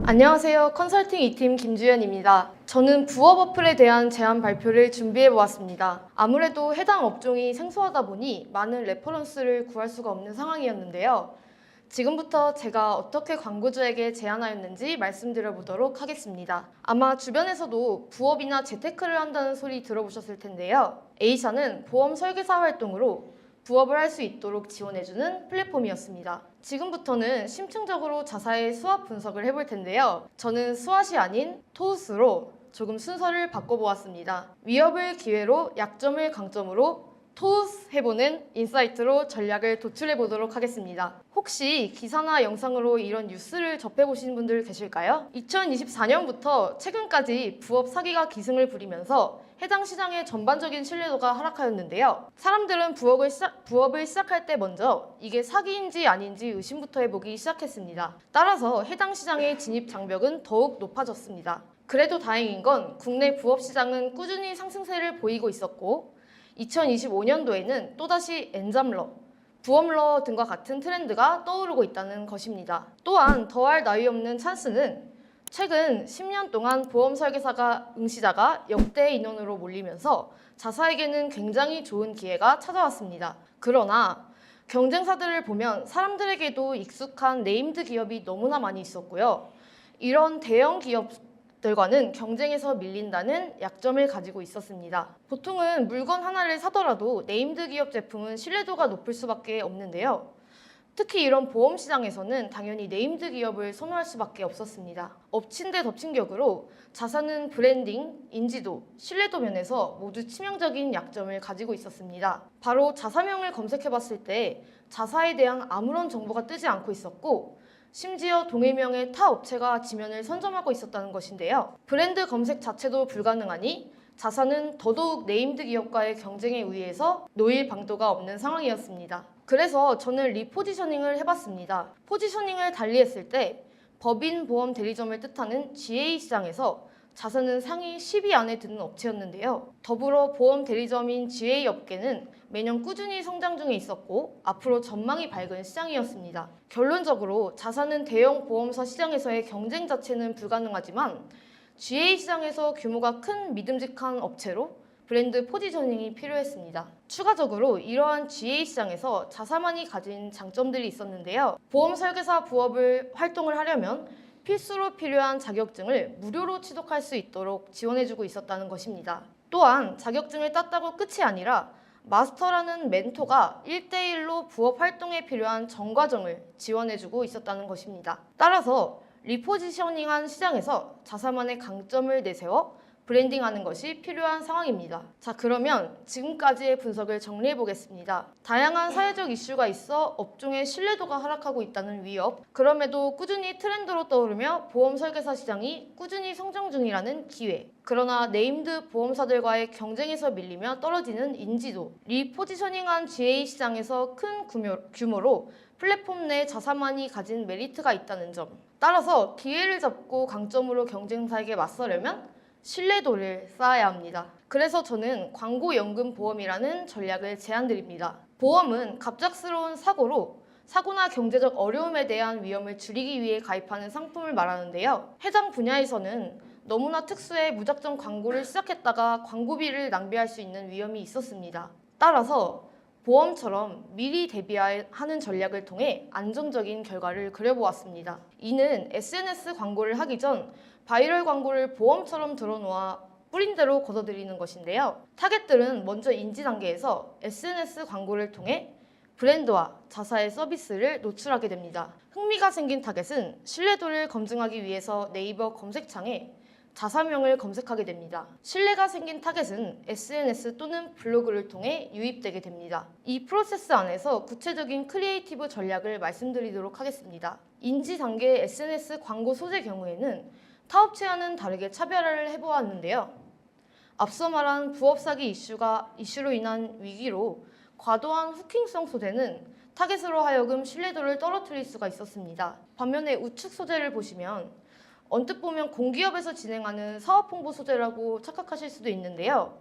안녕하세요. 컨설팅 2팀 김주연입니다. 저는 부업 어플에 대한 제안 발표를 준비해 보았습니다. 아무래도 해당 업종이 생소하다 보니 많은 레퍼런스를 구할 수가 없는 상황이었는데요. 지금부터 제가 어떻게 광고주에게 제안하였는지 말씀드려 보도록 하겠습니다. 아마 주변에서도 부업이나 재테크를 한다는 소리 들어보셨을 텐데요. A사는 보험 설계사 활동으로 부업을 할 수 있도록 지원해주는 플랫폼이었습니다. 지금부터는 심층적으로 자사의 수학 분석을 해볼 텐데요. 저는 수학이 아닌 토웃으로 조금 순서를 바꿔보았습니다. 위협을 기회로, 약점을 강점으로 토웃 해보는 인사이트로 전략을 도출해 보도록 하겠습니다. 혹시 기사나 영상으로 이런 뉴스를 접해보신 분들 계실까요? 2024년부터 최근까지 부업 사기가 기승을 부리면서 해당 시장의 전반적인 신뢰도가 하락하였는데요. 사람들은 부업을 시작할 때 먼저 이게 사기인지 아닌지 의심부터 해보기 시작했습니다. 따라서 해당 시장의 진입 장벽은 더욱 높아졌습니다. 그래도 다행인 건 국내 부업 시장은 꾸준히 상승세를 보이고 있었고 2025년도에는 또다시 엔잡러, 부업러 등과 같은 트렌드가 떠오르고 있다는 것입니다. 또한 더할 나위 없는 찬스는 최근 10년 동안 보험 설계사가 응시자가 역대 인원으로 몰리면서 자사에게는 굉장히 좋은 기회가 찾아왔습니다. 그러나 경쟁사들을 보면 사람들에게도 익숙한 네임드 기업이 너무나 많이 있었고요. 이런 대형 기업들과는 경쟁에서 밀린다는 약점을 가지고 있었습니다. 보통은 물건 하나를 사더라도 네임드 기업 제품은 신뢰도가 높을 수밖에 없는데요. 특히 이런 보험 시장에서는 당연히 네임드 기업을 선호할 수밖에 없었습니다. 엎친 데 덮친 격으로 자사는 브랜딩, 인지도, 신뢰도 면에서 모두 치명적인 약점을 가지고 있었습니다. 바로 자사명을 검색해봤을 때 자사에 대한 아무런 정보가 뜨지 않고 있었고 심지어 동일명의 타 업체가 지면을 선점하고 있었다는 것인데요. 브랜드 검색 자체도 불가능하니 자사는 더더욱 네임드 기업과의 경쟁에 의해서 놓일 방도가 없는 상황이었습니다. 그래서 저는 리포지셔닝을 해봤습니다. 포지셔닝을 달리했을 때 법인 보험 대리점을 뜻하는 GA 시장에서 자사는 상위 10위 안에 드는 업체였는데요. 더불어 보험 대리점인 GA 업계는 매년 꾸준히 성장 중에 있었고 앞으로 전망이 밝은 시장이었습니다. 결론적으로 자사는 대형 보험사 시장에서의 경쟁 자체는 불가능하지만 GA 시장에서 규모가 큰 믿음직한 업체로 브랜드 포지셔닝이 필요했습니다. 추가적으로 이러한 GA 시장에서 자사만이 가진 장점들이 있었는데요. 보험 설계사 부업을 활동을 하려면 필수로 필요한 자격증을 무료로 취득할 수 있도록 지원해주고 있었다는 것입니다. 또한 자격증을 땄다고 끝이 아니라 마스터라는 멘토가 1대1로 부업 활동에 필요한 전과정을 지원해주고 있었다는 것입니다. 따라서 리포지셔닝한 시장에서 자사만의 강점을 내세워 브랜딩하는 것이 필요한 상황입니다. 자, 그러면 지금까지의 분석을 정리해 보겠습니다. 다양한 사회적 이슈가 있어 업종의 신뢰도가 하락하고 있다는 위협, 그럼에도 꾸준히 트렌드로 떠오르며 보험 설계사 시장이 꾸준히 성장 중이라는 기회, 그러나 네임드 보험사들과의 경쟁에서 밀리며 떨어지는 인지도, 리포지셔닝한 GA 시장에서 큰 규모로 플랫폼 내 자사만이 가진 메리트가 있다는 점, 따라서 기회를 잡고 강점으로 경쟁사에게 맞서려면 신뢰도를 쌓아야 합니다. 그래서 저는 광고연금보험이라는 전략을 제안드립니다. 보험은 갑작스러운 사고나 경제적 어려움에 대한 위험을 줄이기 위해 가입하는 상품을 말하는데요. 해당 분야에서는 너무나 특수해 무작정 광고를 시작했다가 광고비를 낭비할 수 있는 위험이 있었습니다. 따라서 보험처럼 미리 대비하는 전략을 통해 안정적인 결과를 그려보았습니다. 이는 SNS 광고를 하기 전 바이럴 광고를 보험처럼 들어놓아 뿌린 대로 걷어들이는 것인데요. 타겟들은 먼저 인지 단계에서 SNS 광고를 통해 브랜드와 자사의 서비스를 노출하게 됩니다. 흥미가 생긴 타겟은 신뢰도를 검증하기 위해서 네이버 검색창에 자사명을 검색하게 됩니다. 신뢰가 생긴 타겟은 SNS 또는 블로그를 통해 유입되게 됩니다. 이 프로세스 안에서 구체적인 크리에이티브 전략을 말씀드리도록 하겠습니다. 인지 단계의 SNS 광고 소재 경우에는 타 업체와는 다르게 차별화를 해보았는데요. 앞서 말한 부업 사기 이슈로 인한 위기로 과도한 후킹성 소재는 타겟으로 하여금 신뢰도를 떨어뜨릴 수가 있었습니다. 반면에 우측 소재를 보시면 언뜻 보면 공기업에서 진행하는 사업 홍보 소재라고 착각하실 수도 있는데요.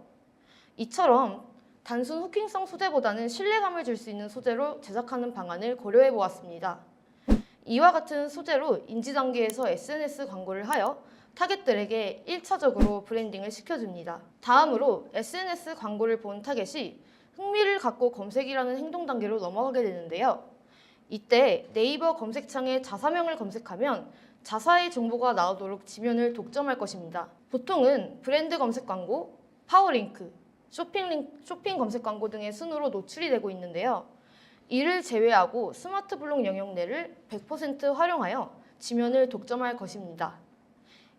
이처럼 단순 후킹성 소재보다는 신뢰감을 줄 수 있는 소재로 제작하는 방안을 고려해 보았습니다. 이와 같은 소재로 인지 단계에서 SNS 광고를 하여 타겟들에게 1차적으로 브랜딩을 시켜줍니다. 다음으로 SNS 광고를 본 타겟이 흥미를 갖고 검색이라는 행동 단계로 넘어가게 되는데요. 이때 네이버 검색창에 자사명을 검색하면 자사의 정보가 나오도록 지면을 독점할 것입니다. 보통은 브랜드 검색 광고, 파워링크, 쇼핑 검색 광고 등의 순으로 노출이 되고 있는데요. 이를 제외하고 스마트 블록 영역내를 100% 활용하여 지면을 독점할 것입니다.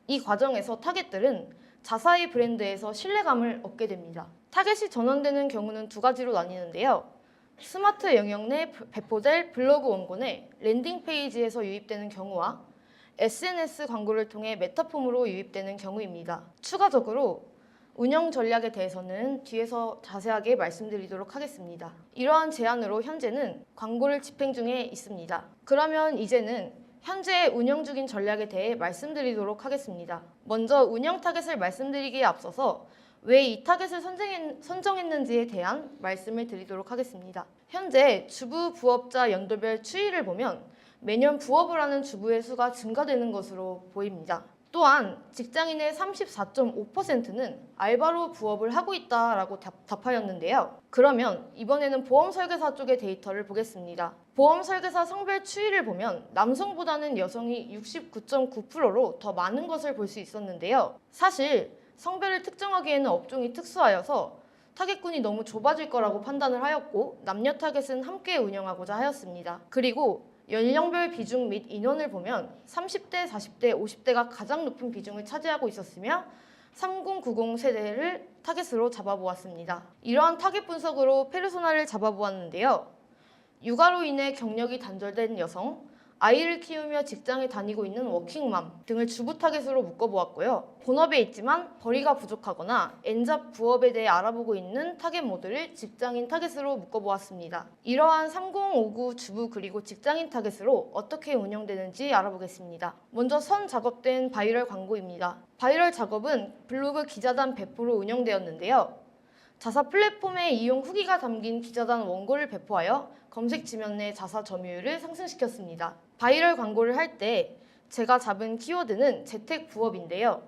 이 과정에서 타겟들은 자사의 브랜드에서 신뢰감을 얻게 됩니다. 타겟이 전환되는 경우는 두 가지로 나뉘는데요. 스마트 영역 내 배포될 블로그 원고 내 랜딩 페이지에서 유입되는 경우와 SNS 광고를 통해 메타폼으로 유입되는 경우입니다. 추가적으로 운영 전략에 대해서는 뒤에서 자세하게 말씀드리도록 하겠습니다. 이러한 제안으로 현재는 광고를 집행 중에 있습니다. 그러면 이제는 현재 운영 중인 전략에 대해 말씀드리도록 하겠습니다. 먼저 운영 타겟을 말씀드리기에 앞서서 왜 이 타겟을 선정했는지에 대한 말씀을 드리도록 하겠습니다. 현재 주부 부업자 연도별 추이를 보면 매년 부업을 하는 주부의 수가 증가되는 것으로 보입니다. 또한 직장인의 34.5%는 알바로 부업을 하고 있다라고 답하였는데요. 그러면 이번에는 보험 설계사 쪽의 데이터를 보겠습니다. 보험 설계사 성별 추이를 보면 남성보다는 여성이 69.9%로 더 많은 것을 볼 수 있었는데요. 사실 성별을 특정하기에는 업종이 특수하여서 타겟군이 너무 좁아질 거라고 판단을 하였고 남녀 타겟은 함께 운영하고자 하였습니다. 그리고 연령별 비중 및 인원을 보면 30대, 40대, 50대가 가장 높은 비중을 차지하고 있었으며 3090 세대를 타겟으로 잡아보았습니다. 이러한 타겟 분석으로 페르소나를 잡아보았는데요. 육아로 인해 경력이 단절된 여성, 아이를 키우며 직장에 다니고 있는 워킹맘 등을 주부 타겟으로 묶어보았고요. 본업에 있지만 벌이가 부족하거나 N잡 부업에 대해 알아보고 있는 타겟 모드를 직장인 타겟으로 묶어보았습니다. 이러한 3059 주부 그리고 직장인 타겟으로 어떻게 운영되는지 알아보겠습니다. 먼저 선 작업된 바이럴 광고입니다. 바이럴 작업은 블로그 기자단 배포로 운영되었는데요. 자사 플랫폼에 이용 후기가 담긴 기자단 원고를 배포하여 검색 지면 내 자사 점유율을 상승시켰습니다. 바이럴 광고를 할 때 제가 잡은 키워드는 재택 부업인데요.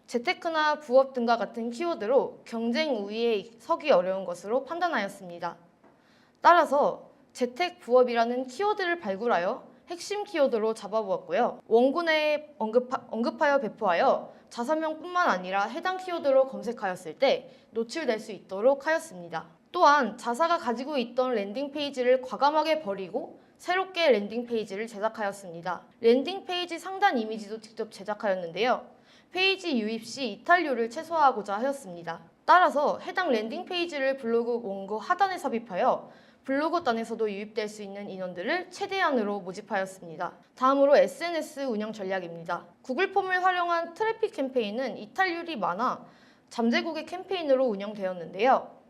재테크나 부업 등과 같은 키워드로 경쟁 우위에 서기 어려운 것으로 판단하였습니다. 따라서 재택 부업이라는 키워드를 발굴하여 핵심 키워드로 잡아보았고요. 원고 내에 언급하여 배포하여 자사명뿐만 아니라 해당 키워드로 검색하였을 때 노출될 수 있도록 하였습니다. 또한 자사가 가지고 있던 랜딩 페이지를 과감하게 버리고 새롭게 랜딩 페이지를 제작하였습니다. 랜딩 페이지 상단 이미지도 직접 제작하였는데요. 페이지 유입 시 이탈률을 최소화하고자 하였습니다. 따라서 해당 랜딩 페이지를 블로그 원고 하단에 삽입하여 블로그단에서도 유입될 수 있는 인원들을 최대한으로 모집하였습니다. 다음으로 SNS 운영 전략입니다. 구글 폼을 활용한 트래픽 캠페인은 이탈률이 많아 잠재 고객 캠페인으로 운영되었는데요.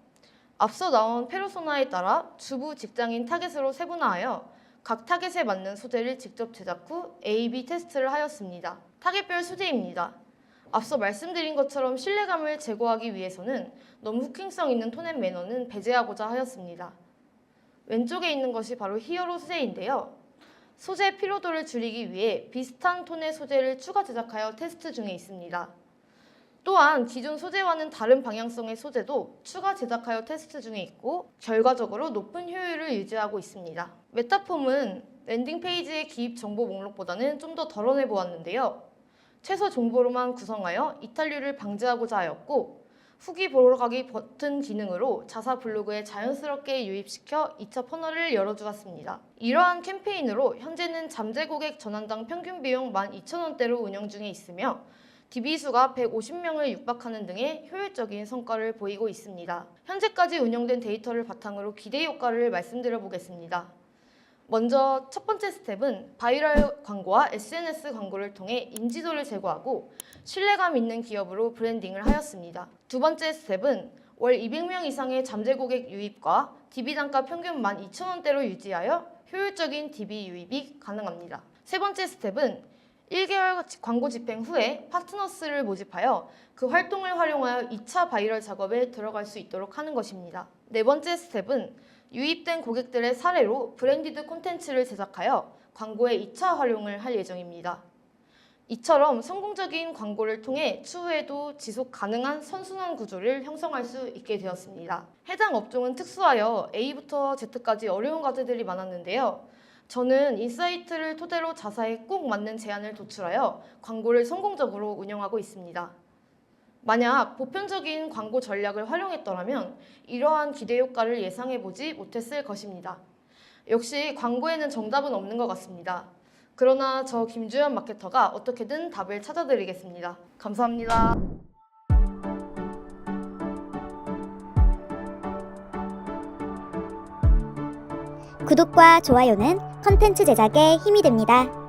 앞서 나온 페르소나에 따라 주부 직장인 타겟으로 세분화하여 각 타겟에 맞는 소재를 직접 제작 후 A/B 테스트를 하였습니다. 타겟별 소재입니다. 앞서 말씀드린 것처럼 신뢰감을 제고하기 위해서는 너무 후킹성 있는 톤 앤 매너는 배제하고자 하였습니다. 왼쪽에 있는 것이 바로 히어로 소재인데요. 소재 피로도를 줄이기 위해 비슷한 톤의 소재를 추가 제작하여 테스트 중에 있습니다. 또한 기존 소재와는 다른 방향성의 소재도 추가 제작하여 테스트 중에 있고 결과적으로 높은 효율을 유지하고 있습니다. 메타폼은 랜딩 페이지의 기입 정보 목록보다는 좀 더 덜어내 보았는데요. 최소 정보로만 구성하여 이탈률을 방지하고자 하였고 후기 보러 가기 버튼 기능으로 자사 블로그에 자연스럽게 유입시켜 2차 퍼널을 열어주었습니다. 이러한 캠페인으로 현재는 잠재 고객 전환당 평균 비용 12,000원대로 운영 중에 있으며 DB 수가 150명을 육박하는 등의 효율적인 성과를 보이고 있습니다. 현재까지 운영된 데이터를 바탕으로 기대 효과를 말씀드려 보겠습니다. 먼저 첫 번째 스텝은 바이럴 광고와 SNS 광고를 통해 인지도를 제고하고 신뢰감 있는 기업으로 브랜딩을 하였습니다. 두 번째 스텝은 월 200명 이상의 잠재 고객 유입과 DB 단가 평균 12,000원대로 유지하여 효율적인 DB 유입이 가능합니다. 세 번째 스텝은 1개월 광고 집행 후에 파트너스를 모집하여 그 활동을 활용하여 2차 바이럴 작업에 들어갈 수 있도록 하는 것입니다. 네 번째 스텝은 유입된 고객들의 사례로 브랜디드 콘텐츠를 제작하여 광고의 2차 활용을 할 예정입니다. 이처럼 성공적인 광고를 통해 추후에도 지속 가능한 선순환 구조를 형성할 수 있게 되었습니다. 해당 업종은 특수하여 A부터 Z까지 어려운 과제들이 많았는데요. 저는 인사이트를 토대로 자사에 꼭 맞는 제안을 도출하여 광고를 성공적으로 운영하고 있습니다. 만약 보편적인 광고 전략을 활용했더라면 이러한 기대 효과를 예상해보지 못했을 것입니다. 역시 광고에는 정답은 없는 것 같습니다. 그러나 저 김주현 마케터가 어떻게든 답을 찾아드리겠습니다. 감사합니다. 구독과 좋아요는 컨텐츠 제작에 힘이 됩니다.